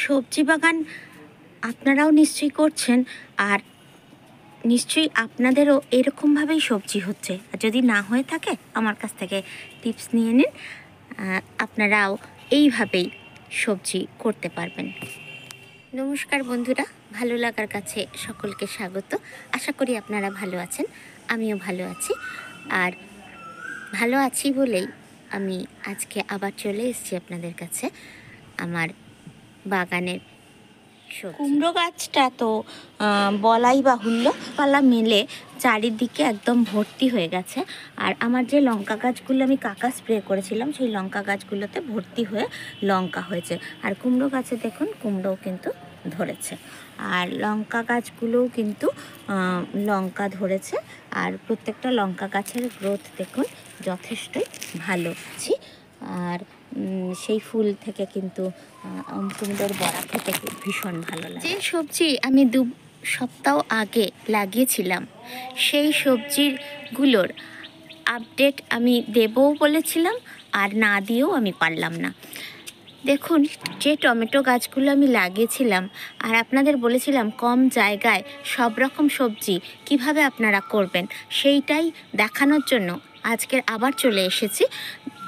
সবজি বাগান আপনারাও নিশ্চয়ই করছেন, আর নিশ্চয়ই আপনাদেরও এরকমভাবেই সবজি হচ্ছে। আর যদি না হয়ে থাকে আমার কাছ থেকে টিপস নিয়ে নিন, আপনারাও এইভাবেই সবজি করতে পারবেন। নমস্কার বন্ধুরা, ভালো লাগার কাছে সকলকে স্বাগত। আশা করি আপনারা ভালো আছেন, আমিও ভালো আছি। আর ভালো আছি বলেই আমি আজকে আবার চলে এসেছি আপনাদের কাছে আমার বাগানের কুমড়ো গাছটা তো বলাই বাহুল্য, পালা মেলে চারিদিকে একদম ভর্তি হয়ে গেছে। আর আমার যে লঙ্কা গাছগুলো আমি কাকা স্প্রে করেছিলাম, সেই লঙ্কা গাছগুলোতে ভর্তি হয়ে লঙ্কা হয়েছে। আর কুমড়ো গাছে দেখুন কুমড়োও কিন্তু ধরেছে, আর লঙ্কা গাছগুলোও কিন্তু লঙ্কা ধরেছে। আর প্রত্যেকটা লঙ্কা গাছের গ্রোথ দেখুন যথেষ্টই ভালো। আর সেই ফুল থেকে কিন্তু কুমড়োর বড়া খেতে ভীষণ ভালো লাগে। যে সবজি আমি 2 সপ্তাহ আগে লাগিয়েছিলাম, সেই সবজিগুলোর আপডেট আমি দেবও বলেছিলাম, আর না দিয়েও আমি পারলাম না। দেখুন, যে টমেটো গাছগুলো আমি লাগিয়েছিলাম আর আপনাদের বলেছিলাম কম জায়গায় সব রকম সবজি কিভাবে আপনারা করবেন, সেইটাই দেখানোর জন্য আজকের আবার চলে এসেছি।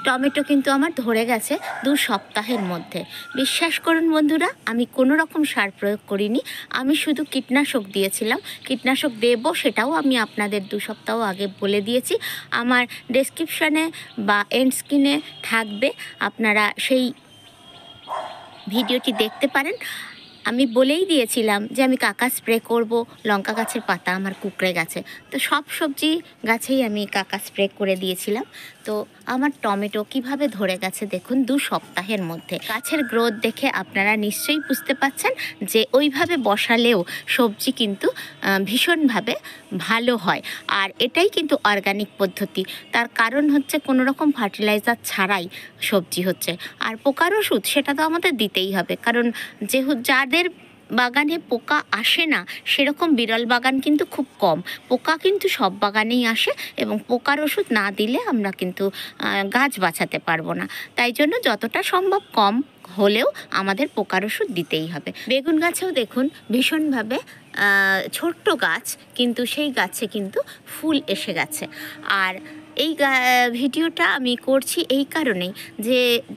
টমেটো কিন্তু আমার ধরে গেছে 2 সপ্তাহের মধ্যে। বিশ্বাস করুন বন্ধুরা, আমি কোনো রকম সার প্রয়োগ করিনি, আমি শুধু কীটনাশক দিয়েছিলাম। কীটনাশক দেবো সেটাও আমি আপনাদের 2 সপ্তাহ আগে বলে দিয়েছি। আমার ডেসক্রিপশানে বা এন্ড স্ক্রিনে থাকবে, আপনারা সেই ভিডিওটি দেখতে পারেন। আমি বলেই দিয়েছিলাম যে আমি কাকা স্প্রে করব, লঙ্কা গাছের পাতা আমার কুঁকড়ে গেছে। তো সব সবজি গাছেই আমি কাকা স্প্রে করে দিয়েছিলাম। তো আমার টমেটো কিভাবে ধরে গেছে দেখুন 2 সপ্তাহের মধ্যে। গাছের গ্রোথ দেখে আপনারা নিশ্চয়ই বুঝতে পাচ্ছেন যে ওইভাবে বসালেও সবজি কিন্তু ভীষণভাবে ভালো হয়। আর এটাই কিন্তু অর্গানিক পদ্ধতি। তার কারণ হচ্ছে কোনো রকম ফার্টিলাইজার ছাড়াই সবজি হচ্ছে। আর পোকার ওষুধ সেটা তো আমাদের দিতেই হবে, কারণ যাদের বাগানে পোকা আসে না সেরকম বিরল বাগান কিন্তু খুব কম। পোকা কিন্তু সব বাগানেই আসে, এবং পোকার ওষুধ না দিলে আমরা কিন্তু গাছ বাঁচাতে পারবো না। তাই জন্য যতটা সম্ভব কম হলেও আমাদের পোকার ওষুধ দিতেই হবে। বেগুন গাছেও দেখুন ভীষণভাবে ছোট্ট গাছ, কিন্তু সেই গাছে কিন্তু ফুল এসে গেছে। আর এই ভিডিওটা আমি করছি এই কারণেই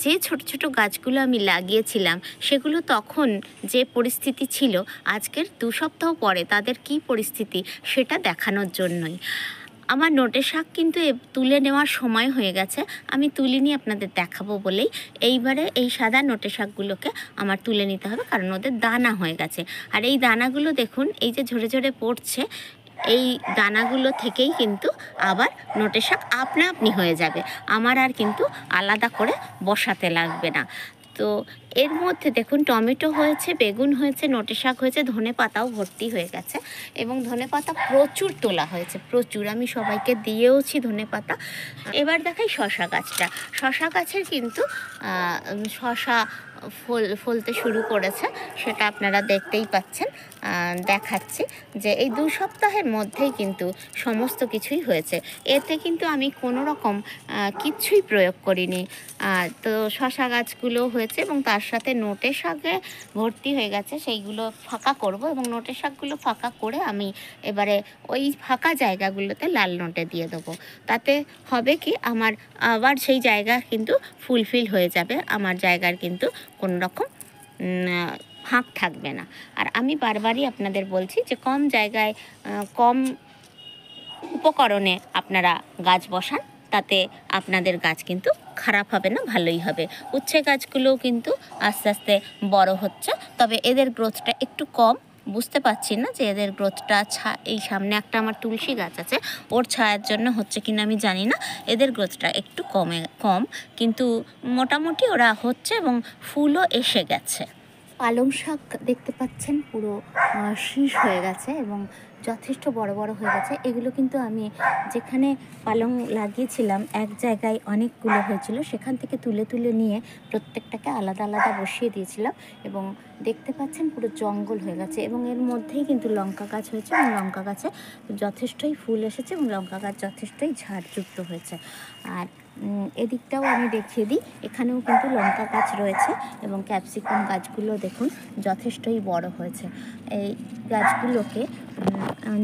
যে ছোট ছোট গাছগুলো আমি লাগিয়েছিলাম সেগুলো তখন যে পরিস্থিতি ছিল, আজকের 2 সপ্তাহ পরে তাদের কি পরিস্থিতি সেটা দেখানোর জন্যই। আমার নোটে শাক কিন্তু তুলে নেওয়ার সময় হয়ে গেছে, আমি তুলিনি আপনাদের দেখাবো বলেই এইবারে এই সাদা নোটে শাকগুলোকে আমার তুলে নিতে হবে, কারণ ওদের দানা হয়ে গেছে। আর এই দানাগুলো দেখুন, এই যে ঝরে ঝরে পড়ছে, এই দানাগুলো থেকেই কিন্তু আবার নোটে শাক আপনা আপনি হয়ে যাবে, আমার আর কিন্তু আলাদা করে বসাতে লাগবে না। তো এর মধ্যে দেখুন টমেটো হয়েছে, বেগুন হয়েছে, নোটে শাক হয়েছে, ধনে পাতাও ভর্তি হয়ে গেছে, এবং ধনে পাতা প্রচুর তোলা হয়েছে, প্রচুর। আমি সবাইকে দিয়েওছি ধনে পাতা। এবার দেখাই শশা গাছটা। শশা গাছের কিন্তু শশা ফলতে শুরু করেছে, সেটা আপনারা দেখতেই পাচ্ছেন। দেখাচ্ছি যে এই 2 সপ্তাহের মধ্যেই কিন্তু সমস্ত কিছুই হয়েছে। এতে কিন্তু আমি কোনো রকম কিচ্ছুই প্রয়োগ করিনি। তো শশা গাছগুলো হয়েছে, এবং তার সাথে নোটে শাকে ভর্তি হয়ে গেছে, সেইগুলো ফাঁকা করব, এবং নোটে শাকগুলো ফাঁকা করে আমি এবারে ওই ফাঁকা জায়গাগুলোতে লাল নোটে দিয়ে দেবো। তাতে হবে কি, আমার আবার সেই জায়গা কিন্তু ফুলফিল হয়ে যাবে, আমার জায়গার কিন্তু কোনো রকম ফাঁক থাকবে না। আর আমি বারবারই আপনাদের বলছি যে কম জায়গায় কম উপকরণে আপনারা গাছ বসান, তাতে আপনাদের গাছ কিন্তু খারাপ হবে না, ভালোই হবে। উচ্ছে গাছগুলোও কিন্তু আস্তে আস্তে বড় হচ্ছে, তবে এদের গ্রোথটা একটু কম। বুঝতে পারছি না যে এদের গ্রোথটা এই সামনে একটা আমার তুলসী গাছ আছে, ওর ছায়ার জন্য হচ্ছে কিনা আমি জানি না, এদের গ্রোথটা একটু কম, কিন্তু মোটামুটি ওরা হচ্ছে, এবং ফুলও এসে গেছে। পালং শাক দেখতে পাচ্ছেন পুরো শীষ হয়ে গেছে এবং যথেষ্ট বড় বড় হয়ে গেছে। এগুলো কিন্তু আমি যেখানে পালং লাগিয়েছিলাম এক জায়গায় অনেকগুলো হয়েছিল, সেখান থেকে তুলে তুলে নিয়ে প্রত্যেকটাকে আলাদা আলাদা বসিয়ে দিয়েছিলাম, এবং দেখতে পাচ্ছেন পুরো জঙ্গল হয়ে গেছে। এবং এর মধ্যেই কিন্তু লঙ্কা গাছ হয়েছে, এবং লঙ্কা গাছে যথেষ্টই ফুল এসেছে, এবং লঙ্কা গাছ যথেষ্টই ঝাড়যুক্ত হয়েছে। আর এদিকটাও আমি দেখিয়ে দিই, এখানেও কিন্তু লঙ্কা গাছ রয়েছে এবং ক্যাপসিকাম গাছগুলো দেখুন যথেষ্টই বড় হয়েছে। এই গাছগুলোকে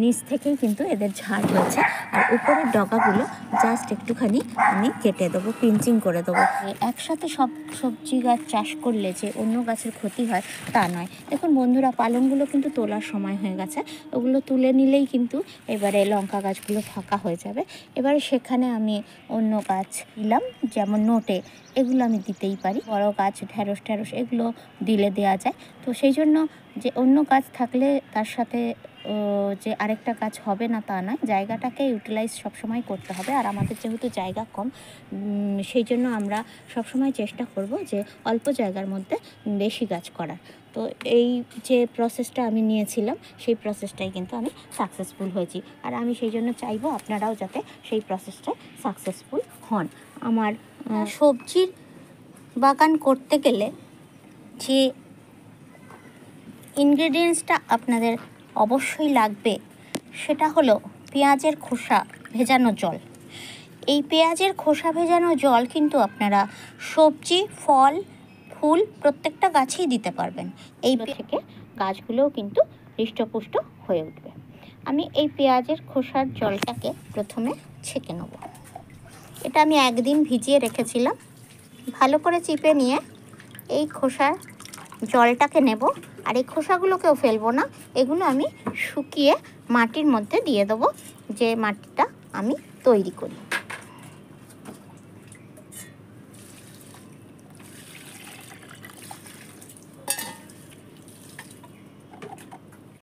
নিচ থেকেই কিন্তু এদের ঝাড় হয়েছে, আর উপরের ডগাগুলো জাস্ট একটুখানি আমি কেটে দেবো, পিঞ্চিং করে দেবো। একসাথে সব সবজি গাছ চাষ করলে যে অন্য গাছের ক্ষতি হয় তা নয়। দেখুন বন্ধুরা, পালংগুলো কিন্তু তোলার সময় হয়ে গেছে, ওগুলো তুলে নিলেই কিন্তু এবারে লঙ্কা গাছগুলো ফাঁকা হয়ে যাবে। এবারে সেখানে আমি অন্য গাছ দিলাম, যেমন নোটে, এগুলো আমি দিতেই পারি। বড় গাছ ঢ্যাঁড়স ঢ্যাঁড়স এগুলো দিলে দেওয়া যায়। তো সেই জন্য যে অন্য গাছ থাকলে তার সাথে যে আরেকটা গাছ হবে না তা নয়, জায়গাটাকে ইউটিলাইজ সবসময় করতে হবে। আর আমাদের যেহেতু জায়গা কম, সেই জন্য আমরা সবসময় চেষ্টা করব যে অল্প জায়গার মধ্যে বেশি গাছ করার। তো এই যে প্রসেসটা আমি নিয়েছিলাম সেই প্রসেসটাই কিন্তু আমি সাকসেসফুল হয়েছি, আর আমি সেই জন্য চাইবো আপনারাও যাতে সেই প্রসেসটায় সাকসেসফুল হন। আমার সবজির বাগান করতে গেলে যে ইনগ্রেডিয়েন্টসটা আপনাদের অবশ্যই লাগবে সেটা হলো পেঁয়াজের খোসা ভেজানো জল। এই পেঁয়াজের খোসা ভেজানো জল কিন্তু আপনারা সবজি, ফল, ফুল প্রত্যেকটা গাছেই দিতে পারবেন। এই থেকে গাছগুলোও কিন্তু হৃষ্টপুষ্ট হয়ে উঠবে। আমি এই পেঁয়াজের খোসার জলটাকে প্রথমে ছেঁকে নেব। এটা আমি একদিন ভিজিয়ে রেখেছিলাম। ভালো করে চিপে নিয়ে এই খোসার জলটাকে নেব, আর এই খোসাগুলোকেও ফেলবো না, এগুলো আমি শুকিয়ে মাটির মধ্যে দিয়ে দেবো, যে মাটিটা আমি তৈরি করি।